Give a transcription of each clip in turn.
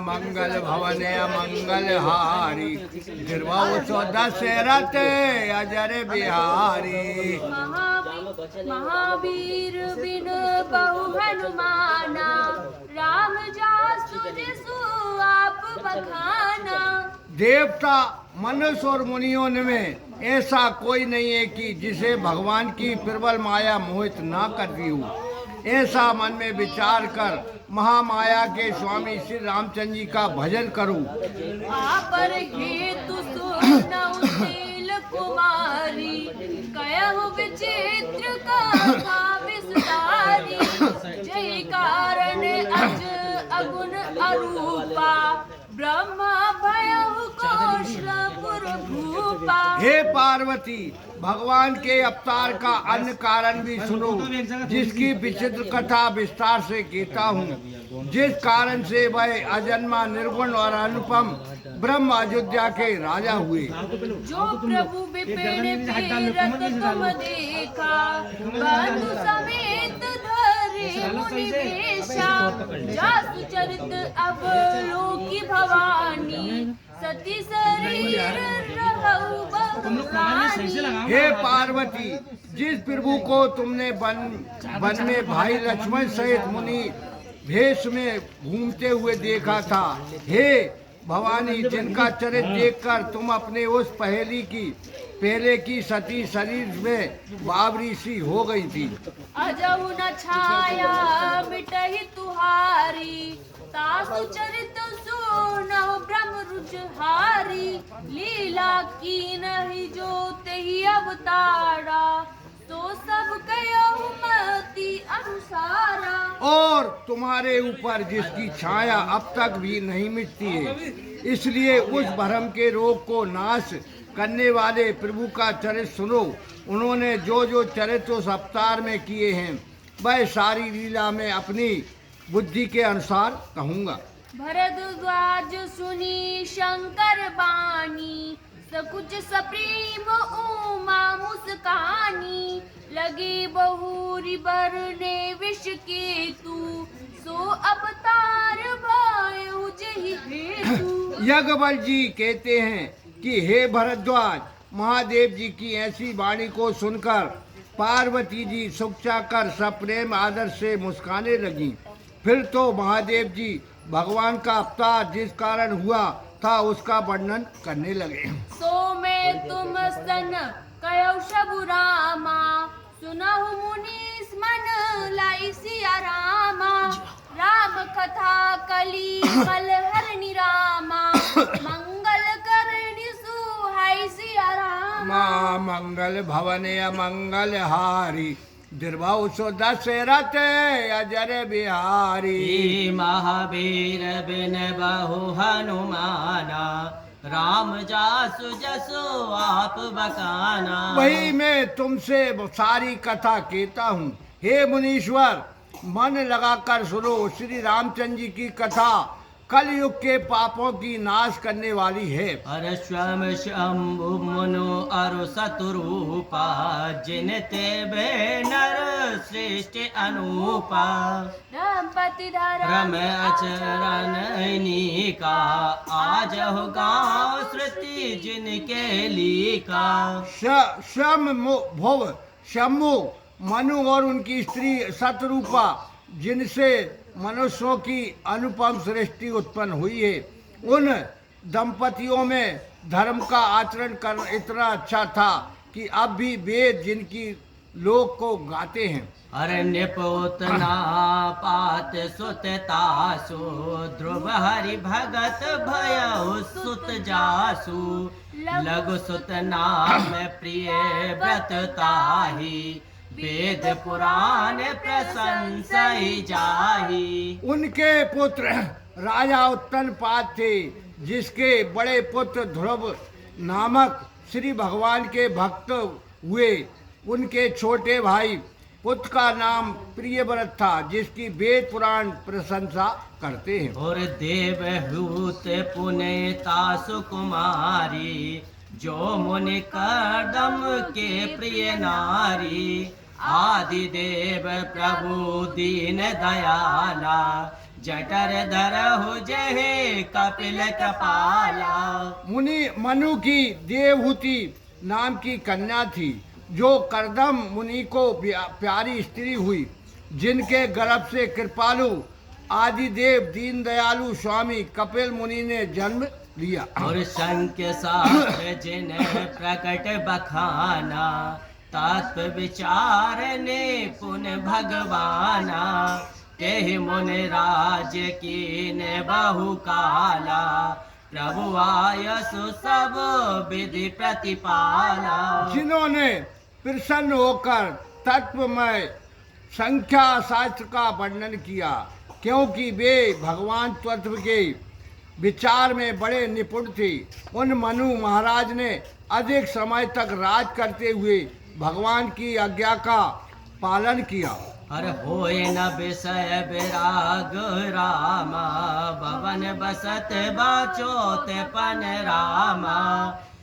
मंगल भवने मंगल हारी गिरवाओ 14 अजर बिहारी। महावीर बिन बहु हनुमाना राम जासु जिसु आप बखाना। देवता मनुष्य और मुनियों में ऐसा कोई नहीं है कि जिसे भगवान की प्रबल माया मोहित ना करती हो। ऐसा मन में विचार कर महामाया के स्वामी श्री रामचंद्र जी का भजन करूं। पर हेतु सुनऊ शील कुमारी कहु विचित्र कथा विस्तारी। जय कारण अज अगुण अरूपा ब्रह्मा भयहु कौशलपुर भूपा। हे पार्वती भगवान के अवतार का अन्य कारण भी सुनो, जिसकी विचित्र कथा विस्तार से कहता हूँ। जिस कारण से वह अजन्मा निर्गुण और अनुपम ब्रह्म अयोध्या के राजा हुए। जो प्रभु विपिन तीरथ तुम देखा बंधु समेत धरे मुनि वेशा। जासु चरित अवलोकी भवानी सती शरीर रहु बहुरानी। हे पार्वती जिस प्रभु को तुमने वन में भाई लक्ष्मण सहित मुनि भेष में घूमते हुए देखा था, हे भवानी जिनका चरित्र देखकर तुम अपने उस पहले की सती शरीर में बावरी सी हो गई थी। अजहु न छाया मिटहि तुहारी तासु चरित सुनहु ब्रह्म रुचहारी। लीला की नहीं जो तेहि अवतारा तो सब कयो मति अनुसारा। और तुम्हारे ऊपर जिसकी छाया अब तक भी नहीं मिटती है, इसलिए उस भ्रम के रोग को नाश करने वाले प्रभु का चरित्र सुनो। उन्होंने जो जो चरित्र उस अवतार में किए हैं वह सारी लीला में अपनी बुद्धि के अनुसार कहूँगा। भरद्वाज सुनी शंकर बानी सकुच सप्रेम उमा मुस्कानी। लगे बहुरी बरने विष केतु सो अवतार भयो जहि हेतु। यज्ञवल जी कहते हैं कि हे भरद्वाज महादेव जी की ऐसी वाणी को सुनकर पार्वती जी सुखचाकर सप्रेम आदर से मुस्काने लगी। फिर तो महादेव जी भगवान का अवतार जिस कारण हुआ था उसका वर्णन करने लगे। सो मैं तुम सन कयो शबु रामा सुनहु मुनि मन लाई सिया रामा। राम कथा कली कल हरनि रामा मंगल करनि सुहाई सिया रामा। मंगल भवने मंगल हारी दिर्भाउ 14 अजर बिहारी। महावीर बिन बहु हनुमाना राम जासु जसो आप बकाना। वही मैं तुमसे सारी कथा कहता हूँ। हे मुनीश्वर मन लगाकर सुनो। श्री रामचंद्र जी की कथा कलयुग के पापों की नाश करने वाली है। अरश्वम शंभु मुनु अरु सतुरूपा जिनते बे नर श्रेष्ठ अनुपा। दंपति रम अचरण का आज हो गाँव श्रुति जिनके लीका। भव शंभु मनु और उनकी स्त्री सतरूपा जिनसे मनुष्यों की अनुपम सृष्टि उत्पन्न हुई है। उन दंपतियों में धर्म का आचरण करना इतना अच्छा था कि अब भी वेद जिनकी लोक को गाते हैं। अरण्य पोतना पात सुत तासु ध्रुव हरि भगत भयउ सुत जासु। लघु सुत नाम प्रिय व्रत ताहि वेद पुराण प्रशंसई जाहि। उनके पुत्र राजा उत्तनपाद थे, जिसके बड़े पुत्र ध्रुव नामक श्री भगवान के भक्त हुए। उनके छोटे भाई पुत्र का नाम प्रियव्रत था, जिसकी वेद पुराण प्रशंसा करते हैं। और देवहूत पुनेता सुकुमारी जो मुनि कदम के प्रिय नारी। आदि देव प्रभु दीन दयाला जठर धरहु जहे कपिल कृपाला। मुनि मनु की देवहूति नाम की कन्या थी, जो करदम मुनि को प्यारी स्त्री हुई, जिनके गर्भ से कृपालु आदिदेव दीन दयालु स्वामी कपिल मुनि ने जन्म लिया। और संख्य शास्त्र जिन्हें प्रकट बखाना, तत्व विचार ने पुण्य भगवाना। तेहि मुनि राज की ने बहु काला, प्रभु आयसु सब विधि प्रतिपाला। जिन्होंने प्रसन्न होकर तत्वमय संख्या शास्त्र का वर्णन किया, क्योंकि वे भगवान तत्व के विचार में बड़े निपुण थे। उन मनु महाराज ने अधिक समय तक राज करते हुए भगवान की आज्ञा का पालन किया। अरे होए न विषय विराग रामा, भवन बसत बाचोत पन रामा।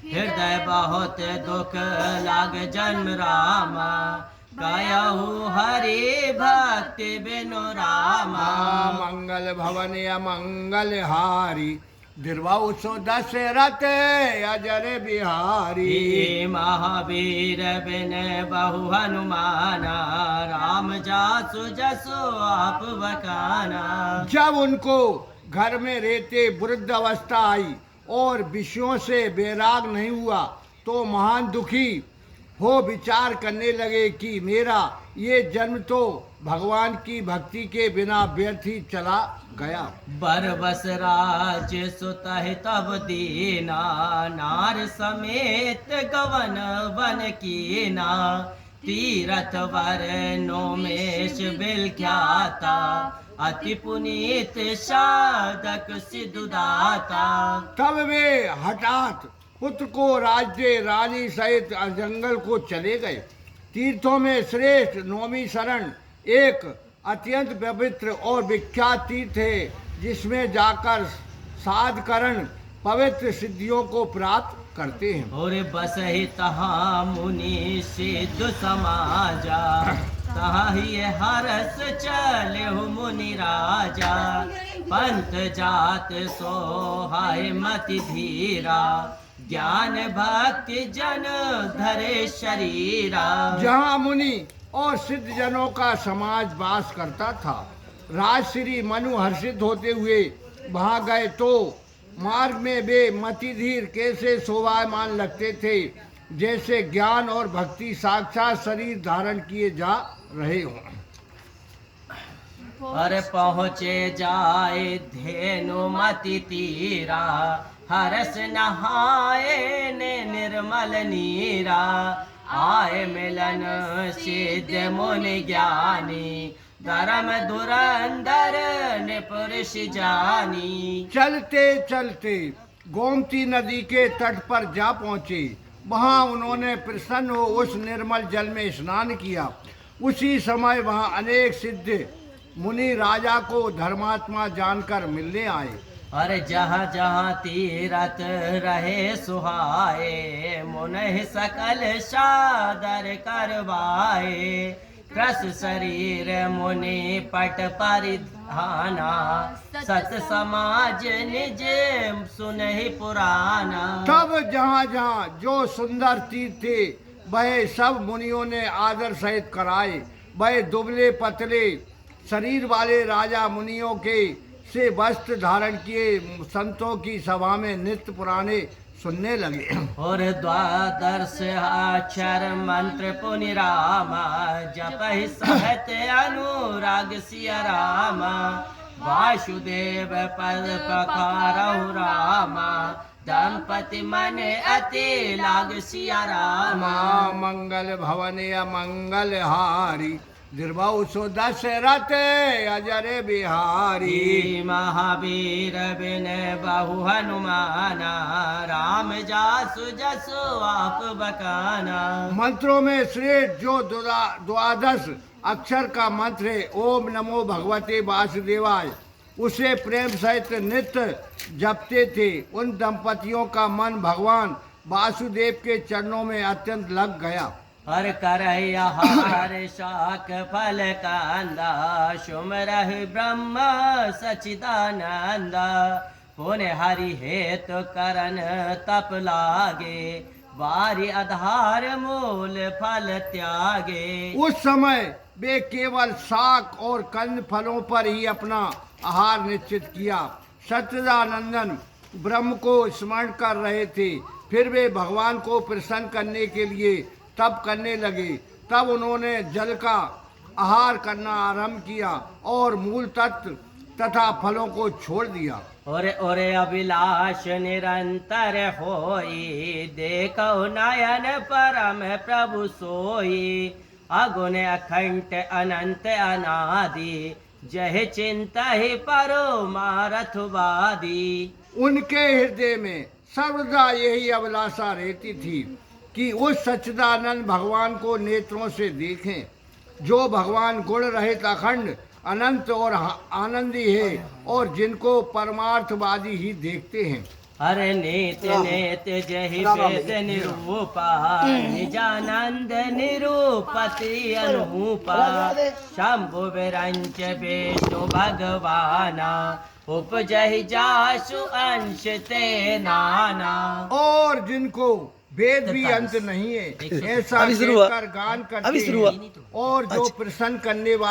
हृदय बहुत दुख लाग जन्म रामा, गयहु हरि भक्ति बिनु रामा। मंगल भवन मंगल हारी, दिर्वाउ सो दशरथ अजर बिहारी। महावीर बिन बहु हनुमाना, राम जासु जसु आप बकाना। जब उनको घर में रहते वृद्ध अवस्था आई और विषयों से वैराग नहीं हुआ, तो महान दुखी हो विचार करने लगे कि मेरा ये जन्म तो भगवान की भक्ति के बिना व्यर्थ ही चला गया। बरबस राज सुतहि तब दीना, नार समेत गवन वन कीना। तीरथ वर नोमेश बिलख्याता, अति पुनीत साधक सिद्धदाता। तब वे हठात पुत्र को राज्य रानी सहित जंगल को चले गए। तीर्थों में श्रेष्ठ नौमी शरण एक अत्यंत पवित्र और विख्यात तीर्थ है, जिसमें जाकर साधकरण पवित्र सिद्धियों को प्राप्त करते हैं। और बस ही तहाँ मुनि सिद्ध समाजा, तहाँ ही हरस चले हो मुनि राजा। पंथ जात सोहाय मति धीरा, ज्ञान भक्ति जन धरे शरीरा। जहाँ मुनि और सिद्ध जनों का समाज वास करता था, राजश्री मनु हर्षित होते हुए वहाँ गए तो मार्ग में वे मतिधीर कैसे शोभायमान लगते थे, जैसे ज्ञान और भक्ति साक्षात शरीर धारण किए जा रहे हों। अरे पहुँचे जाए धेनु मति तीरा, हरस नहाए ने निर्मल नीरा। आए मिलन सिद्ध मुनि ज्ञानी, धर्म धुरंधर ने पुरुष जानी। चलते चलते गोमती नदी के तट पर जा पहुँचे। वहाँ उन्होंने प्रसन्न हो उस निर्मल जल में स्नान किया। उसी समय वहाँ अनेक सिद्ध मुनि राजा को धर्मात्मा जानकर मिलने आए। अरे जहाँ जहाँ तीरथ रहे सुहाए, मुनि सकल सादर करवाए। कृस शरीर मुनि पट परिधाना, सत समाज निज सुनहि पुराना। तब जहाँ जहाँ जो सुंदर तीर्थ थे, वह सब मुनियों ने आदर सहित कराए। वह दुबले पतले शरीर वाले राजा मुनियों के से वस्त्र धारण किए संतों की सभा में नित्य पुराने सुनने लगे। और द्वादश अक्षर मंत्र पुनि रामा, जपहि सहत अनुराग सिया रामा। वासुदेव पद पकारहु रामा, दंपति मन अति लाग सिया रामा। मंगल भवन मंगल हारी, दिर्वाउ सो दशरथ अजर बिहारी। महावीर बिन बहु हनुमाना, राम जासु जसु आप बकाना। मंत्रों में श्रेष्ठ जो द्वादश अक्षर का मंत्र है, ओम नमो भगवते वासुदेवाय, उसे प्रेम सहित नित्य जपते थे। उन दंपतियों का मन भगवान वासुदेव के चरणों में अत्यंत लग गया। हर करैया हार शाक फल कांदा सुमरह ब्रह्म सचिदानंद पुण्य हरि हेतु करन तप लागे बारी आधार मूल फल त्यागे। उस समय वे केवल शाक और कंद फलों पर ही अपना आहार निश्चित किया। सच्चिदानंदन ब्रह्म को स्मरण कर रहे थे। फिर वे भगवान को प्रसन्न करने के लिए तप करने लगे। तब उन्होंने जल का आहार करना आरंभ किया और मूल तत्व तथा फलों को छोड़ दिया। ओरे अभिलाष निरंतर होई देखो नयन परम प्रभु सोई अगुण अखंड अनंत अनादि जय चिंता ही परमारथवादी। उनके हृदय में सर्वदा यही अभिलाषा रहती थी कि उस सच्चिदानंद भगवान को नेत्रों से देखें, जो भगवान गुण रहित अखंड अनंत और आनंदी है और जिनको परमार्थवादी ही देखते हैं। हरे नित्य नित्य जहि वेद निरूपा निजानंद निरूपति अनुपा शंभु विरंच विष्णु भगवाना उपजहि जासु अंश ते नाना। और जिनको वेद भी अंत नहीं है ऐसा कहकर गान करते हैं और जो प्रसन्न करने वाले